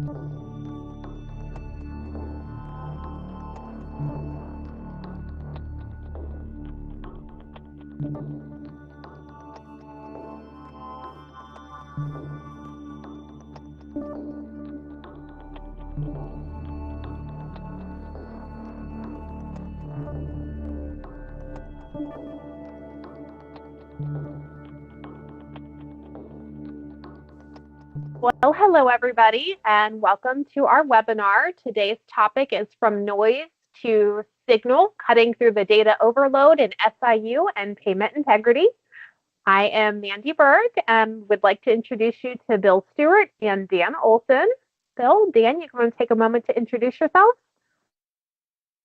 Well, hello everybody, and welcome to our webinar. Today's topic is from noise to signal, cutting through the data overload in SIU and payment integrity. I am Mandy Berg and would like to introduce you to Bill Stewart and Dan Olson. Bill, Dan, you can take a moment to introduce yourself.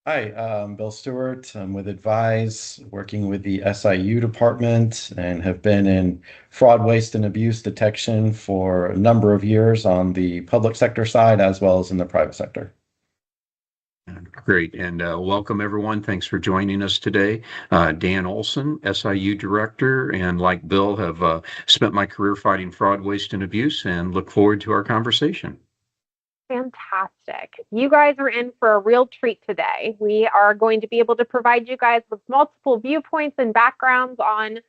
Hi, I'm Bill Stewart. I'm with Advize, working with the SIU department, and have been in fraud, waste, and abuse detection for a number of years on the public sector side as well as in the private sector. Great, and welcome everyone. Thanks for joining us today. Dan Olson, SIU Director, and like Bill, have spent my career fighting fraud, waste, and abuse, and look forward to our conversation. Fantastic. You guys are in for a real treat today. We are going to be able to provide you guys with multiple viewpoints and backgrounds on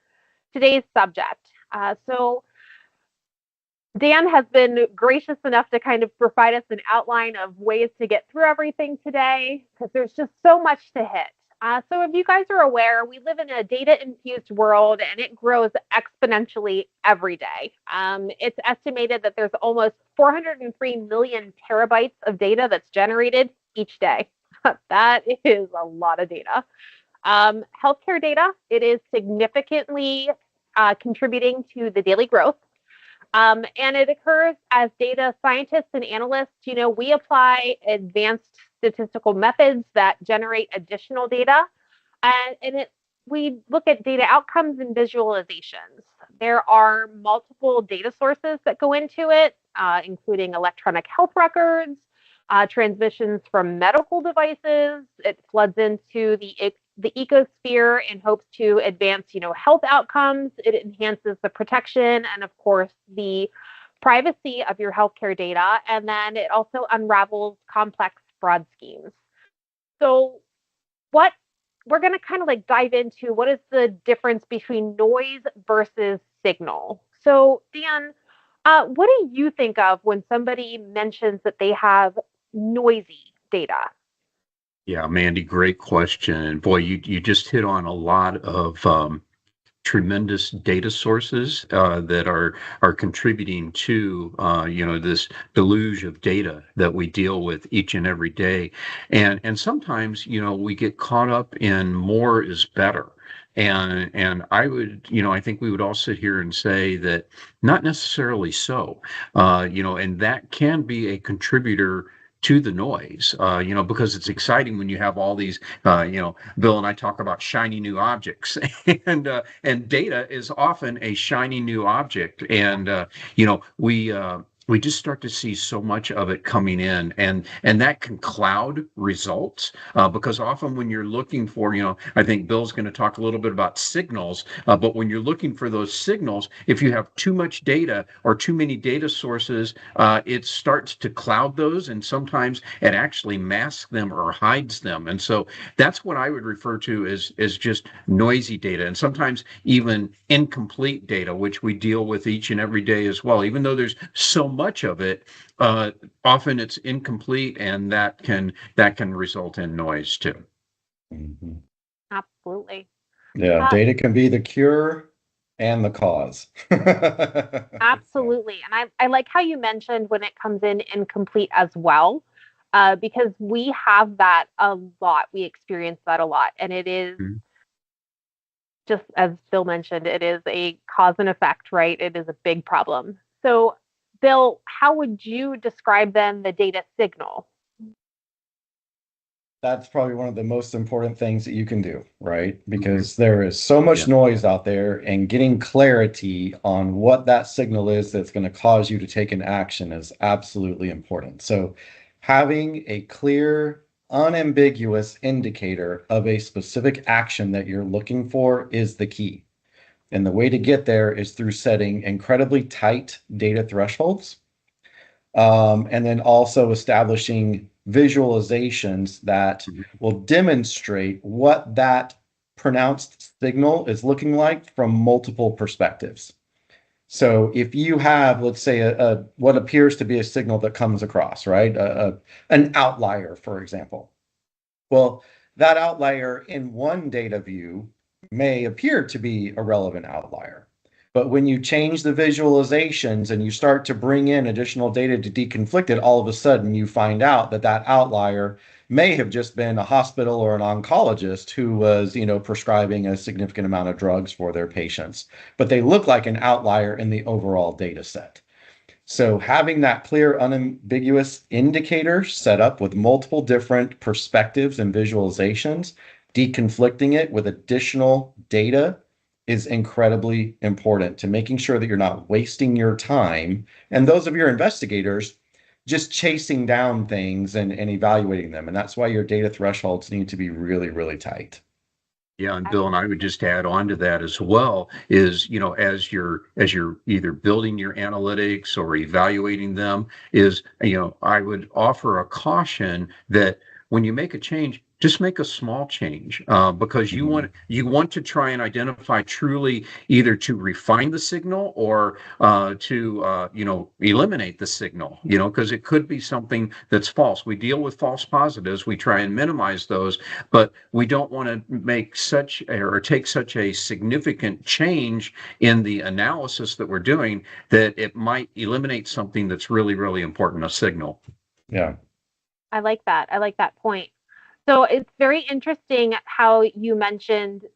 today's subject. So Dan has been gracious enough to kind of provide us an outline of ways to get through everything today, because there's just so much to hit. So if you guys are aware, we live in a data-infused world, and it grows exponentially every day. It's estimated that there's almost 403 million terabytes of data that's generated each day. That is a lot of data. Healthcare data, it is significantly contributing to the daily growth. And it occurs as data scientists and analysts. We apply advanced statistical methods that generate additional data, and we look at data outcomes and visualizations. There are multiple data sources that go into it, including electronic health records, transmissions from medical devices. It floods into the ecosphere in hopes to advance, health outcomes. It enhances the protection and, of course, the privacy of your healthcare data. And then it also unravels complex fraud schemes. So we're going to kind of dive into what is the difference between noise versus signal. So Dan, what do you think of when somebody mentions that they have noisy data? Yeah, Mandy, great question. And boy, you just hit on a lot of tremendous data sources that are contributing to this deluge of data that we deal with each and every day. And sometimes we get caught up in more is better. And I think we would all sit here and say that not necessarily so. And that can be a contributor to the noise, because it's exciting when you have all these, Bill and I talk about shiny new objects, and data is often a shiny new object, and we just start to see so much of it coming in, and that can cloud results, because often when you're looking for, I think Bill's going to talk a little bit about signals, but when you're looking for those signals, if you have too much data or too many data sources, it starts to cloud those, and sometimes it actually masks them or hides them. And so that's what I would refer to as just noisy data, and sometimes even incomplete data, which we deal with each and every day as well. Even though there's so much of it, often it's incomplete, and that can result in noise too. Mm-hmm. Absolutely. Yeah, data can be the cure and the cause. Absolutely. And I like how you mentioned when it comes in incomplete as well, because we have that a lot. We experience that a lot. And it is just as Bill mentioned, it is a cause and effect, right? It is a big problem. So Bill, how would you describe then the data signal? That's probably one of the most important things that you can do, right? Because there is so much noise out there, and getting clarity on what that signal is that's going to cause you to take an action is absolutely important. So having a clear, unambiguous indicator of a specific action that you're looking for is the key. And the way to get there is through setting incredibly tight data thresholds. And then also establishing visualizations that will demonstrate what that pronounced signal is looking like from multiple perspectives. So if you have, let's say, what appears to be a signal that comes across, right? An outlier, for example. Well, that outlier in one data view may appear to be a relevant outlier. But when you change the visualizations and you start to bring in additional data to deconflict it, all of a sudden you find out that that outlier may have just been a hospital or an oncologist who was, prescribing a significant amount of drugs for their patients, but they look like an outlier in the overall data set. So having that clear, unambiguous indicator set up with multiple different perspectives and visualizations, deconflicting it with additional data is incredibly important to making sure that you're not wasting your time and those of your investigators just chasing down things and evaluating them. And that's why your data thresholds need to be really, really tight. Yeah, and Bill, and I would just add on to that as well is, as you're either building your analytics or evaluating them, is, I would offer a caution that when you make a change, just make a small change, because you want to try and identify truly either to refine the signal or to eliminate the signal, because it could be something that's false. We deal with false positives. We try and minimize those, but we don't want to make take such a significant change in the analysis that we're doing that it might eliminate something that's really, really important, a signal. Yeah. I like that. I like that point. So it's very interesting how you mentioned,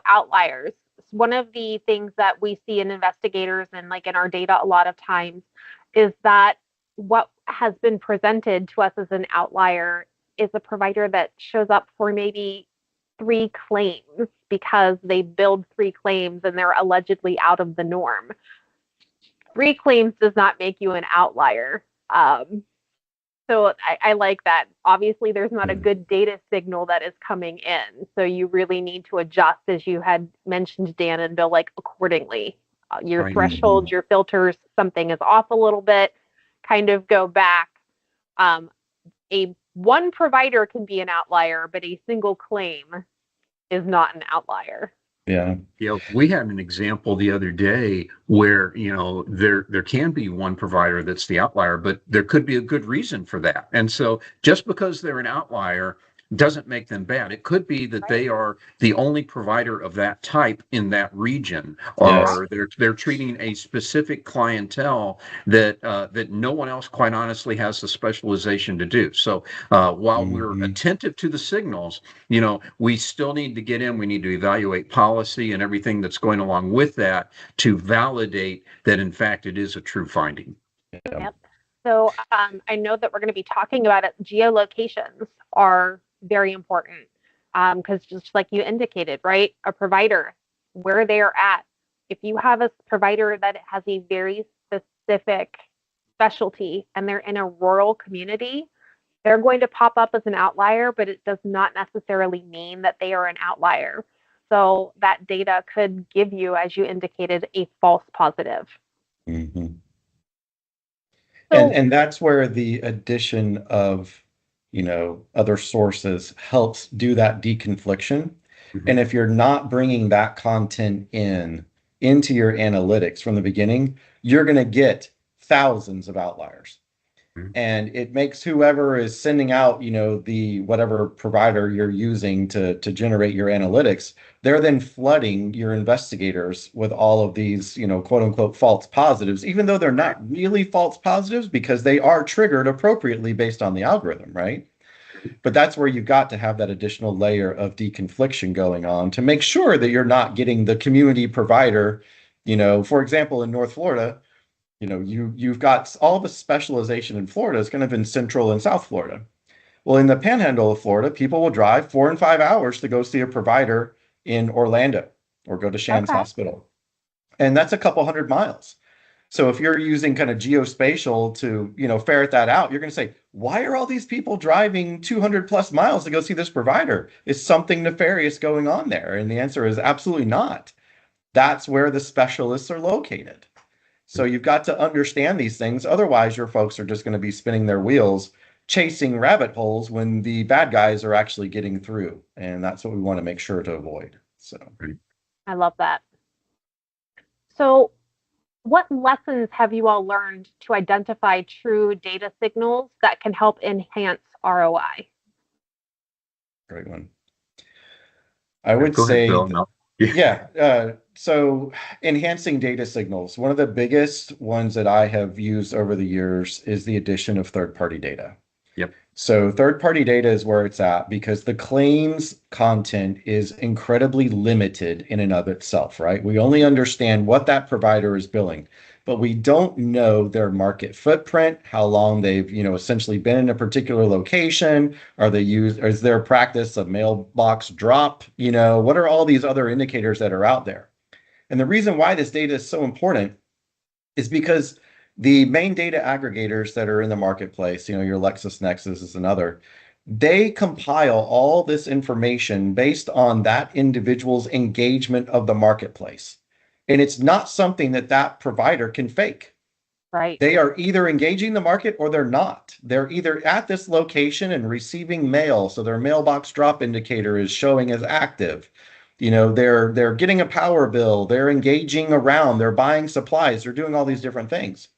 outliers. One of the things that we see in investigators and like in our data a lot of times is that what has been presented to us as an outlier is a provider that shows up for maybe 3 claims because they billed 3 claims and they're allegedly out of the norm. 3 claims does not make you an outlier. So I like that. Obviously, there's not a good data signal that is coming in. So you really need to adjust, as you had mentioned, Dan and Bill, accordingly. Your thresholds, your filters, something is off a little bit, kind of go back. One provider can be an outlier, but a single claim is not an outlier. Yeah. We had an example the other day where, there can be one provider that's the outlier, but there could be a good reason for that. And so just because they're an outlier doesn't make them bad. It could be that they are the only provider of that type in that region, or they're treating a specific clientele that no one else, quite honestly, has the specialization to do. So while we're attentive to the signals, we still need to get in. We need to evaluate policy and everything that's going along with that to validate that, in fact, it is a true finding. Yep. So I know that we're going to be talking about it. Geolocations are very important because just like you indicated, right? A provider, where they are at. If you have a provider that has a very specific specialty and they're in a rural community, they're going to pop up as an outlier, but it does not necessarily mean that they are an outlier. So that data could give you, as you indicated, a false positive. Mm-hmm. And that's where the addition of, other sources helps do that deconfliction. And if you're not bringing that content into your analytics from the beginning, you're going to get thousands of outliers. And it makes whoever is sending out, the whatever provider you're using to generate your analytics, they're then flooding your investigators with all of these, quote unquote, false positives, even though they're not really false positives because they are triggered appropriately based on the algorithm, right? But that's where you've got to have that additional layer of deconfliction going on to make sure that you're not getting the community provider, for example, in North Florida, you've got all the specialization in Florida is kind of in Central and South Florida. Well, in the panhandle of Florida, people will drive 4 and 5 hours to go see a provider in Orlando or go to Shands Hospital. And that's a couple hundred miles. So if you're using kind of geospatial to, ferret that out, you're going to say, why are all these people driving 200 plus miles to go see this provider? Is something nefarious going on there? And the answer is absolutely not. That's where the specialists are located. So you've got to understand these things. Otherwise, your folks are just going to be spinning their wheels, chasing rabbit holes when the bad guys are actually getting through. And that's what we want to make sure to avoid. So I love that. So what lessons have you all learned to identify true data signals that can help enhance ROI? great one. I would Go ahead, say, Bill. No. so enhancing data signals, one of the biggest ones that I have used over the years is the addition of third-party data. Yep. So third-party data is where it's at because the claims content is incredibly limited in and of itself, right? We only understand what that provider is billing, but we don't know their market footprint, how long they've, essentially been in a particular location. Is there a practice of mailbox drop? What are all these other indicators that are out there? And the reason why this data is so important is because the main data aggregators that are in the marketplace, your LexisNexis is another, they compile all this information based on that individual's engagement of the marketplace. And it's not something that provider can fake. Right. They are either engaging the market or they're not. They're either at this location and receiving mail, so their mailbox drop indicator is showing as active. They're getting a power bill, they're engaging around, they're buying supplies, they're doing all these different things.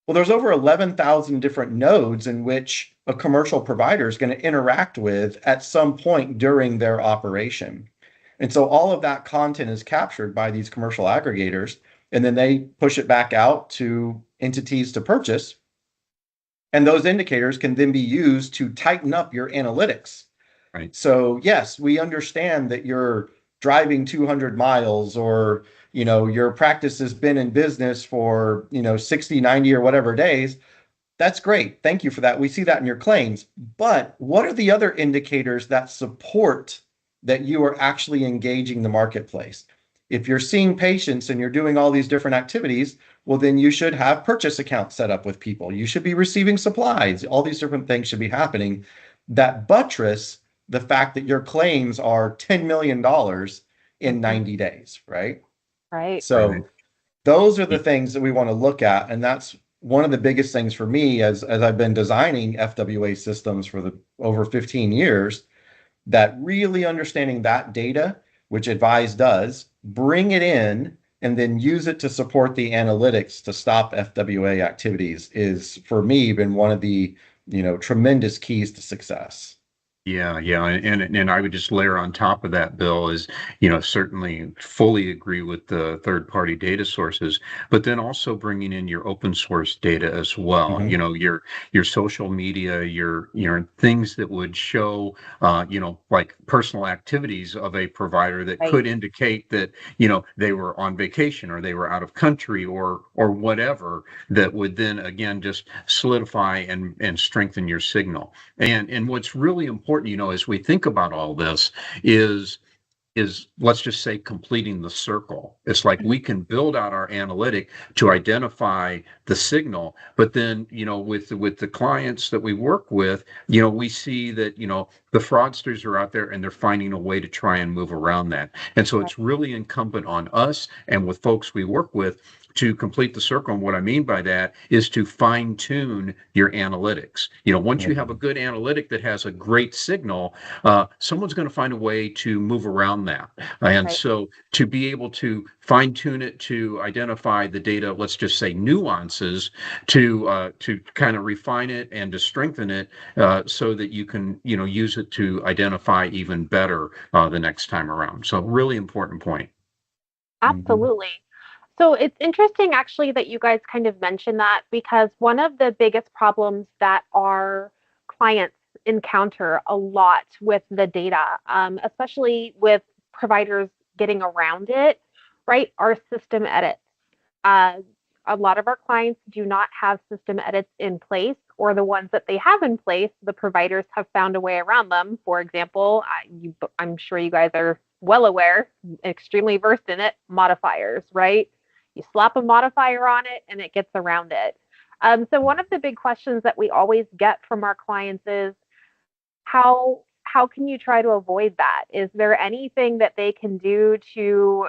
Well, there's over 11,000 different nodes in which a commercial provider is going to interact with at some point during their operation. And so all of that content is captured by these commercial aggregators, and then they push it back out to entities to purchase. And those indicators can then be used to tighten up your analytics. Right. So yes, we understand that you're driving 200 miles or, your practice has been in business for, 60, 90 or whatever days. That's great. Thank you for that. We see that in your claims. But what are the other indicators that support that you are actually engaging the marketplace? If you're seeing patients and you're doing all these different activities, well, then you should have purchase accounts set up with people. You should be receiving supplies. All these different things should be happening that buttress the fact that your claims are $10 million in 90 days, right? Right. So those are the things that we want to look at. And that's one of the biggest things for me as I've been designing FWA systems for over 15 years, that really understanding that data, which Advize does, bring it in and then use it to support the analytics to stop FWA activities is, for me, been one of the, tremendous keys to success. Yeah, and I would just layer on top of that, Bill, is certainly fully agree with the third-party data sources, but then also bringing in your open source data as well. Mm-hmm. Your social media, your things that would show like personal activities of a provider that Right. could indicate that they were on vacation or they were out of country or whatever, that would then again just solidify and strengthen your signal. And what's really important, as we think about all this is let's just say completing the circle. It's like we can build out our analytic to identify the signal, but then with the clients that we work with, we see that the fraudsters are out there and they're finding a way to try and move around that. And so it's really incumbent on us and with folks we work with to complete the circle. And what I mean by that is to fine tune your analytics. Once you have a good analytic that has a great signal, someone's going to find a way to move around that. And so to be able to fine tune it to identify the data, let's just say nuances, to kind of refine it and to strengthen it so that you can, use it to identify even better the next time around. So really important point. Absolutely. So it's interesting actually that you guys kind of mentioned that, because one of the biggest problems that our clients encounter a lot with the data, especially with providers getting around it, right, are system edits. A lot of our clients do not have system edits in place, or the ones that they have in place, the providers have found a way around them. For example, I'm sure you guys are well aware, extremely versed in it, modifiers, right? You slap a modifier on it and it gets around it. So one of the big questions that we always get from our clients is, how can you try to avoid that? Is there anything that they can do to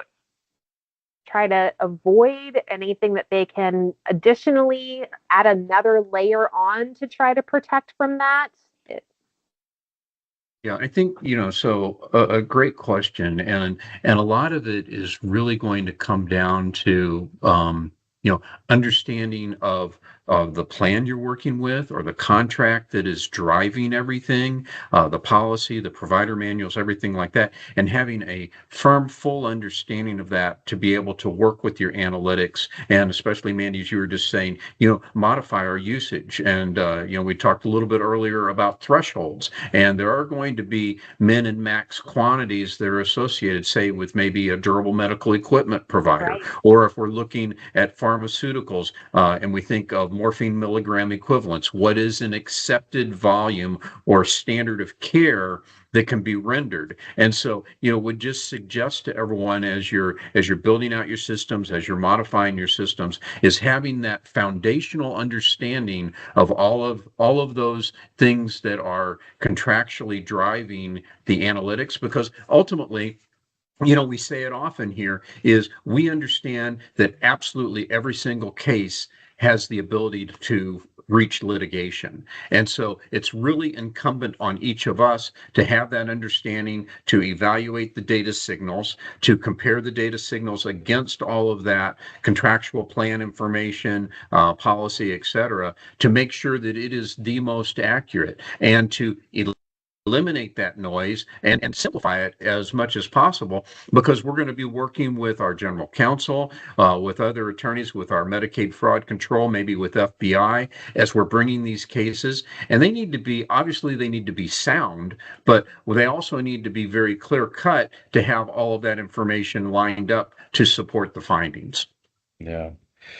try to avoid, anything that they can additionally add another layer on to try to protect from that? Yeah, I think, so a great question, and a lot of it is really going to come down to understanding of the plan you're working with, or the contract that is driving everything, the policy, the provider manuals, everything like that, and having a firm, full understanding of that to be able to work with your analytics, and especially, Mandy, as you were just saying, modify our usage. And we talked a little bit earlier about thresholds, and there are going to be min and max quantities that are associated, say, with maybe a durable medical equipment provider, Right. or if we're looking at pharmaceuticals, and we think of morphine milligram equivalents, what is an accepted volume or standard of care that can be rendered? And so, would just suggest to everyone, as you're building out your systems, as you're modifying your systems, is having that foundational understanding of all of those things that are contractually driving the analytics, because ultimately, we say it often here, is we understand that absolutely every single case has the ability to reach litigation. And so it's really incumbent on each of us to have that understanding, to evaluate the data signals, to compare the data signals against all of that contractual plan information, policy, et cetera, to make sure that it is the most accurate, and to eliminate that noise and simplify it as much as possible, because we're going to be working with our general counsel, with other attorneys, with our Medicaid fraud control, maybe with FBI, as we're bringing these cases. And they need to be sound, but they also need to be very clear cut to have all of that information lined up to support the findings. Yeah.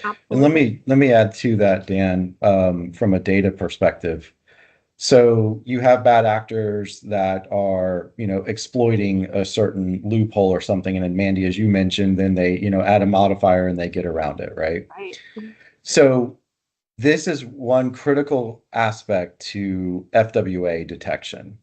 And Absolutely. let me add to that, Dan, from a data perspective. So you have bad actors that are, exploiting a certain loophole or something. And then, Mandy, as you mentioned, then they, add a modifier and they get around it, right? Right. So this is one critical aspect to FWA detection.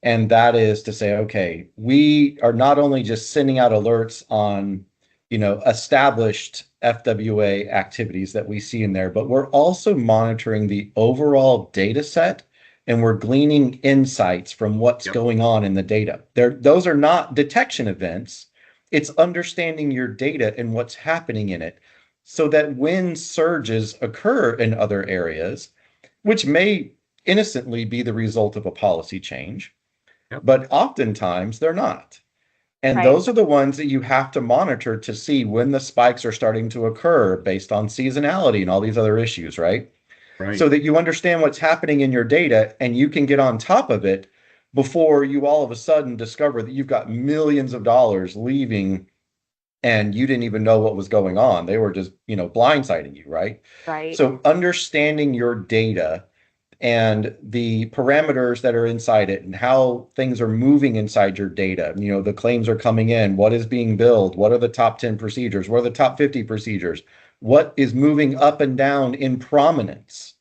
And that is to say, okay, we are not only just sending out alerts on, established FWA activities that we see in there, but we're also monitoring the overall data set, and we're gleaning insights from what's Yep. going on in the data. Those are not detection events. It's understanding your data and what's happening in it, so that when surges occur in other areas, which may innocently be the result of a policy change, Yep. but oftentimes they're not. And Right. those are the ones that you have to monitor to see when the spikes are starting to occur based on seasonality and all these other issues, right? Right. So that you understand what's happening in your data and you can get on top of it before you all of a sudden discover that you've got millions of dollars leaving and you didn't even know what was going on. They were just, blindsiding you, right? Right. So understanding your data and the parameters that are inside it and how things are moving inside your data. The claims are coming in, what is being billed, what are the top 10 procedures, what are the top 50 procedures, what is moving up and down in prominence.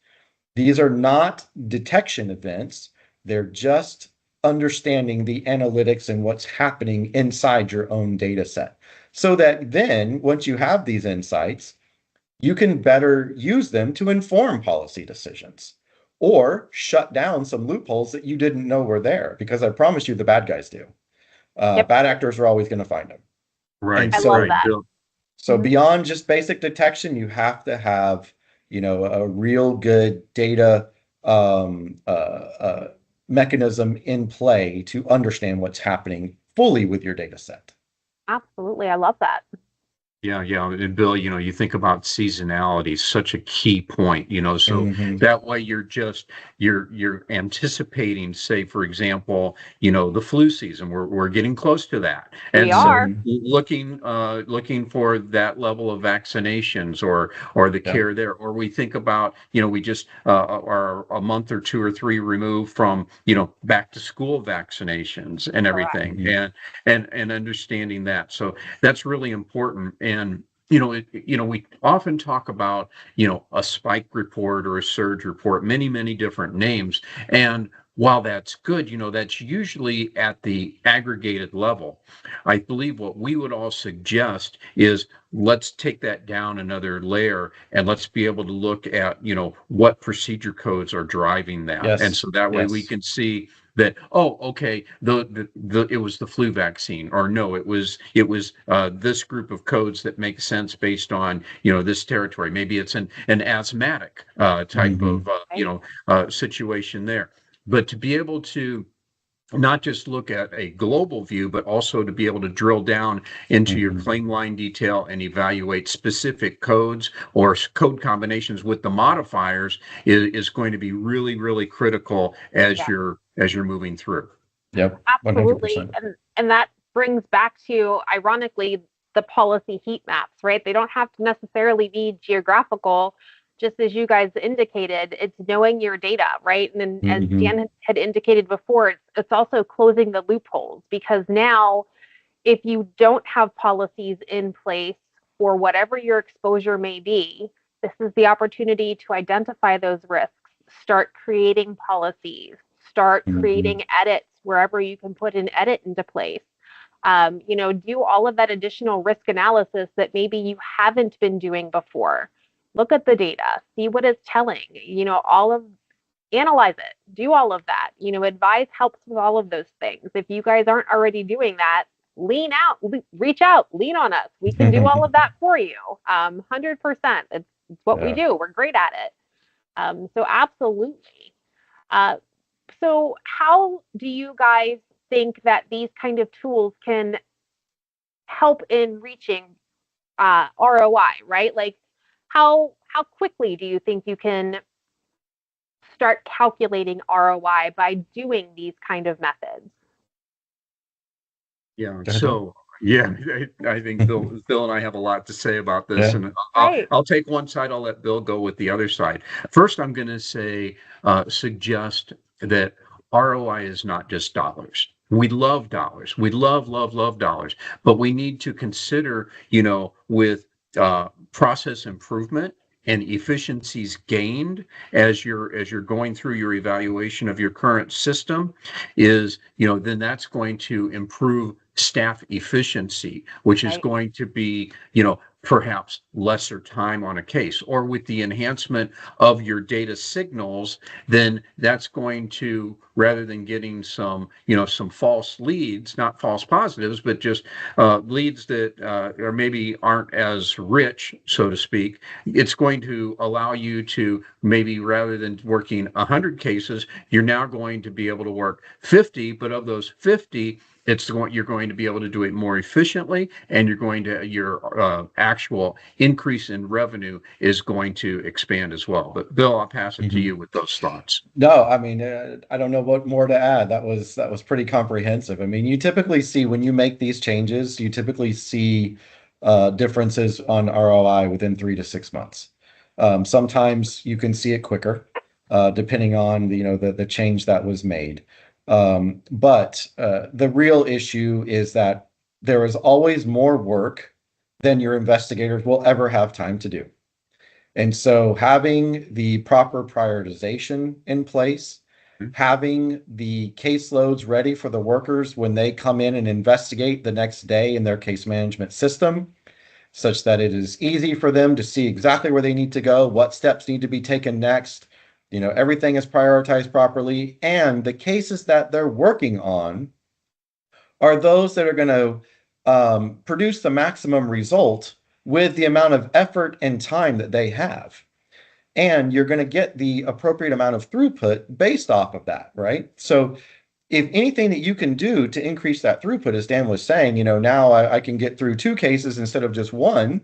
These are not detection events. They're just understanding the analytics and what's happening inside your own data set. So that then, once you have these insights, you can better use them to inform policy decisions or shut down some loopholes that you didn't know were there, because I promise you the bad guys do. Yep. Bad actors are always going to find them. Right. And I love so, that. Bill. so Mhm. beyond just basic detection, you have to have, a real good data mechanism in play to understand what's happening fully with your data set. Absolutely. I love that. Yeah, yeah. And Bill, you think about seasonality, such a key point, so Mhm. that way you're anticipating, say, for example, the flu season. We're getting close to that. We And so are. Mhm. looking for that level of vaccinations, or the Yeah. care there. Or we think about, we just are a month or two or three removed from, back to school vaccinations and everything, Correct. and understanding that. So that's really important. And we often talk about a spike report or a surge report, many different names. And while that's good, that's usually at the aggregated level. I believe what we would all suggest is let's take that down another layer and let's be able to look at, what procedure codes are driving that. And Yes. so that way we Yes. can see that, oh, okay, it was the flu vaccine, or no, it was this group of codes that make sense based on this territory. Maybe it's an asthmatic type of situation there. But to be able to not just look at a global view, but also to be able to drill down into your claim line detail and evaluate specific codes or code combinations with the modifiers is going to be really, really critical as you're moving through. Yep. Absolutely. 100%. And that brings back to, ironically, the policy heat maps, right? They don't have to necessarily be geographical. Just as you guys indicated, it's knowing your data, right? And then, as Dan had indicated before, it's also closing the loopholes, because now if you don't have policies in place for whatever your exposure may be, this is the opportunity to identify those risks, start creating policies, start creating edits wherever you can put an edit into place. Do all of that additional risk analysis that maybe you haven't been doing before. Look at the data, see what it's telling, analyze it, do all of that. Advize helps with all of those things. If you guys aren't already doing that, lean out, reach out, lean on us. We can do all of that for you. 100%. It's what we do. We're great at it. So absolutely. So how do you guys think that these kind of tools can help in reaching ROI, right? Like how quickly do you think you can start calculating ROI by doing these kind of methods? Yeah. So I think Bill and I have a lot to say about this, and I'll take one side. I'll let Bill go with the other side. First, I'm going to suggest that ROI is not just dollars. We love dollars. We love dollars, but we need to consider, with process improvement and efficiencies gained as you're going through your evaluation of your current system, is then that's going to improve staff efficiency, which is going to be perhaps lesser time on a case. Or with the enhancement of your data signals, then that's going to, rather than getting some false leads, not false positives, but just leads that or maybe aren't as rich, so to speak, it's going to allow you to, maybe rather than working 100 cases, you're now going to be able to work 50, but of those 50, you're going to be able to do it more efficiently, and your actual increase in revenue is going to expand as well. But Bill, I'll pass it to you with those thoughts. No, I mean, I don't know what more to add. That was pretty comprehensive. I mean, you typically see, when you make these changes, you typically see differences on ROI within 3 to 6 months. Sometimes you can see it quicker, depending on the change that was made. But the real issue is that there is always more work than your investigators will ever have time to do. And so having the proper prioritization in place, having the caseloads ready for the workers when they come in and investigate the next day in their case management system, such that it is easy for them to see exactly where they need to go, what steps need to be taken next. Everything is prioritized properly, and the cases that they're working on are those that are going to produce the maximum result with the amount of effort and time that they have. And you're going to get the appropriate amount of throughput based off of that, right? So if anything that you can do to increase that throughput, as Dan was saying, now I can get through 2 cases instead of just 1.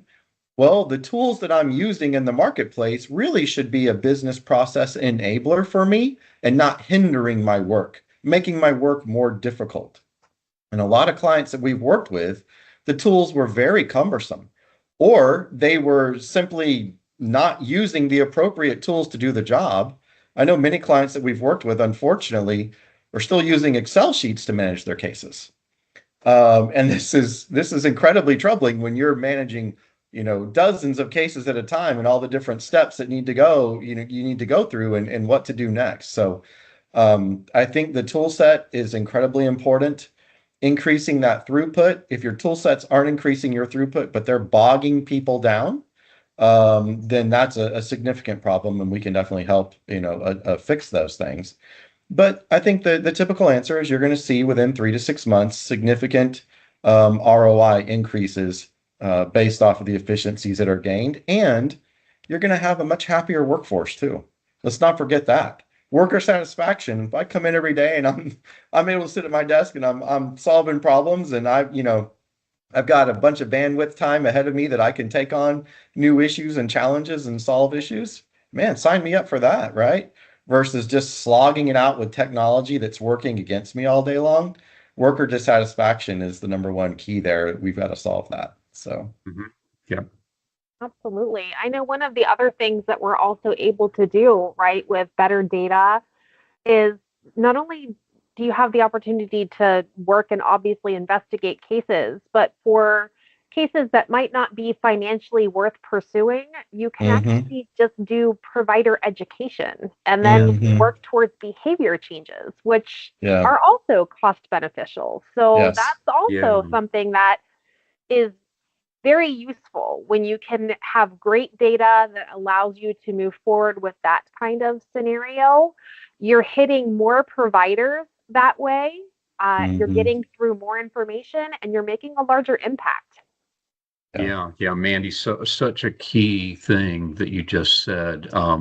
Well, the tools that I'm using in the marketplace really should be a business process enabler for me and not hindering my work, making my work more difficult. And a lot of clients that we've worked with, the tools were very cumbersome, or they were simply not using the appropriate tools to do the job. I know many clients that we've worked with, unfortunately, are still using Excel sheets to manage their cases. And this is incredibly troubling when you're managing dozens of cases at a time, and all the different steps that need to go, you need to go through, and what to do next. So I think the tool set is incredibly important. Increasing that throughput, if your tool sets aren't increasing your throughput, but they're bogging people down, then that's a significant problem, and we can definitely help, fix those things. But I think the typical answer is you're going to see within 3 to 6 months significant ROI increases based off of the efficiencies that are gained, and you're going to have a much happier workforce too. Let's not forget that. Worker satisfaction. If I come in every day and I'm able to sit at my desk and I'm solving problems, and I've got a bunch of bandwidth time ahead of me that I can take on new issues and challenges and solve issues. Man, sign me up for that, right? Versus just slogging it out with technology that's working against me all day long. Worker dissatisfaction is the number one key there. We've got to solve that. So, Yeah. Absolutely. I know one of the other things that we're also able to do, right, with better data is not only do you have the opportunity to work and obviously investigate cases, but for cases that might not be financially worth pursuing, you can actually just do provider education and then work towards behavior changes, which are also cost beneficial. So yes. that's also something that is very useful when you can have great data that allows you to move forward with that kind of scenario. You're hitting more providers that way. You're getting through more information and you're making a larger impact. Yeah, Mandy, such a key thing that you just said. I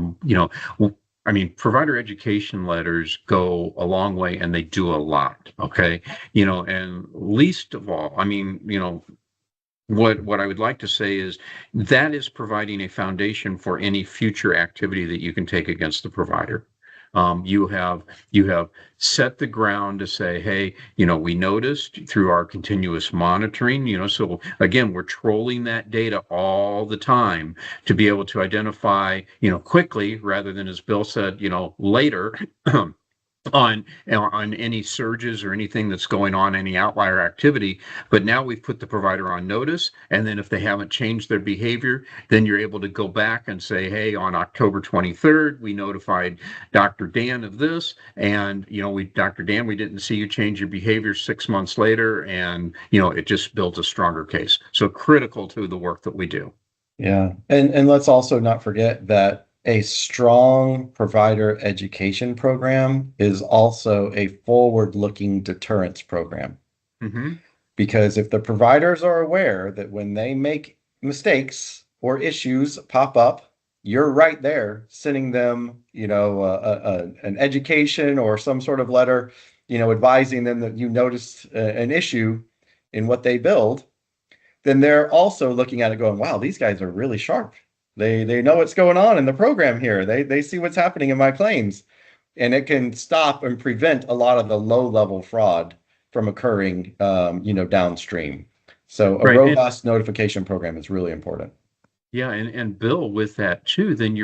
mean, provider education letters go a long way and they do a lot. Okay. And least of all, I mean, what I would like to say is that is providing a foundation for any future activity that you can take against the provider. You have set the ground to say, hey, we noticed through our continuous monitoring, so again, we're trolling that data all the time to be able to identify, quickly rather than, as Bill said, later. on any surges or anything that's going on, any outlier activity. But now we've put the provider on notice, and then if they haven't changed their behavior, then you're able to go back and say, hey, on October 23rd, we notified Dr. Dan of this, and Dr. Dan, we didn't see you change your behavior 6 months later, and it just builds a stronger case. So critical to the work that we do. Yeah. And let's also not forget that a strong provider education program is also a forward-looking deterrence program. Because if the providers are aware that when they make mistakes or issues pop up, you're right there sending them, an education or some sort of letter, advising them that you noticed an issue in what they build, then they're also looking at it going, wow, these guys are really sharp. They know what's going on in the program here. They see what's happening in my claims, and it can stop and prevent a lot of the low level fraud from occurring, downstream. So a robust notification program is really important. Yeah, and Bill, with that too, then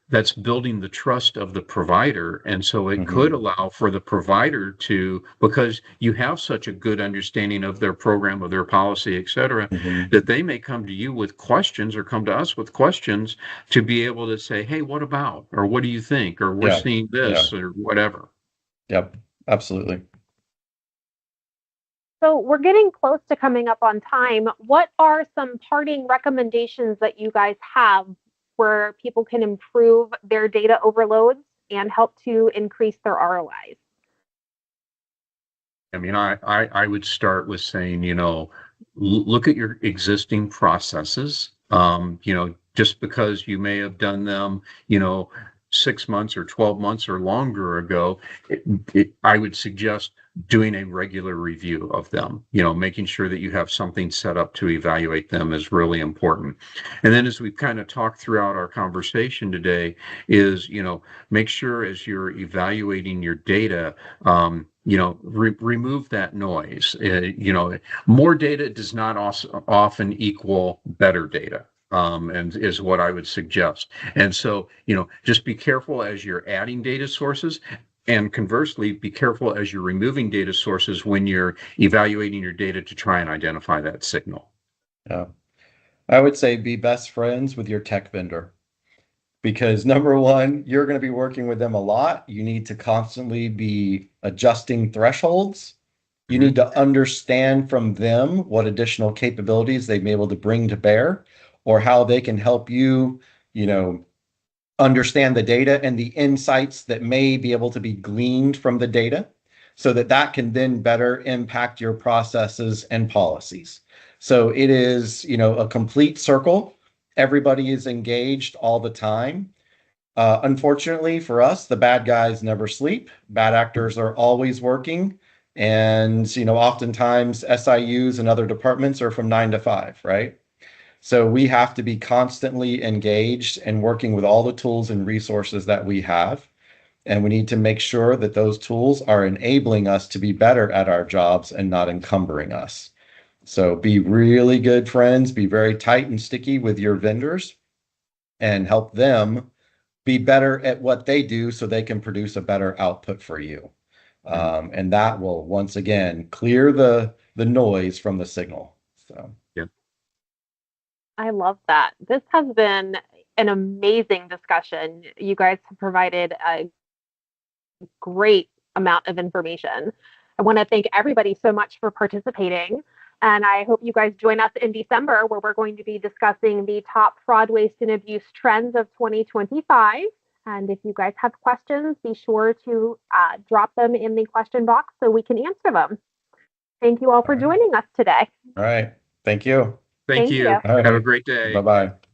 that's building the trust of the provider. And so it could allow for the provider to, because you have such a good understanding of their program, of their policy, et cetera, that they may come to you with questions or come to us with questions to be able to say, hey, what about, or what do you think, or we're seeing this, or whatever. Yep, absolutely. So we're getting close to coming up on time. What are some parting recommendations that you guys have where people can improve their data overloads and help to increase their ROIs? I mean, I would start with saying, look at your existing processes. Just because you may have done them, 6 months or 12 months or longer ago, I would suggest doing a regular review of them, making sure that you have something set up to evaluate them is really important. And then as we've kind of talked throughout our conversation today is, make sure as you're evaluating your data, remove that noise. More data does not often equal better data. And is what I would suggest. And so, just be careful as you're adding data sources, and conversely, be careful as you're removing data sources when you're evaluating your data to try and identify that signal. Yeah. I would say be best friends with your tech vendor. because number one, you're going to be working with them a lot. You need to constantly be adjusting thresholds. You need to understand from them what additional capabilities they may be able to bring to bear, or how they can help you, understand the data and the insights that may be able to be gleaned from the data, so that that can then better impact your processes and policies. So it is, a complete circle. Everybody is engaged all the time. Unfortunately for us, the bad guys never sleep. Bad actors are always working. And, oftentimes SIUs and other departments are from 9 to 5, right? So we have to be constantly engaged and working with all the tools and resources that we have. And we need to make sure that those tools are enabling us to be better at our jobs and not encumbering us. So be really good friends, be very tight and sticky with your vendors, and help them be better at what they do so they can produce a better output for you. And that will once again clear the noise from the signal. So I love that. This has been an amazing discussion. You guys have provided a great amount of information. I want to thank everybody so much for participating. And I hope you guys join us in December, where we're going to be discussing the top fraud, waste, and abuse trends of 2025. And if you guys have questions, be sure to drop them in the question box so we can answer them. Thank you all for joining us today. All right. Thank you. Thank you. you. All right. Have a great day. Bye-bye.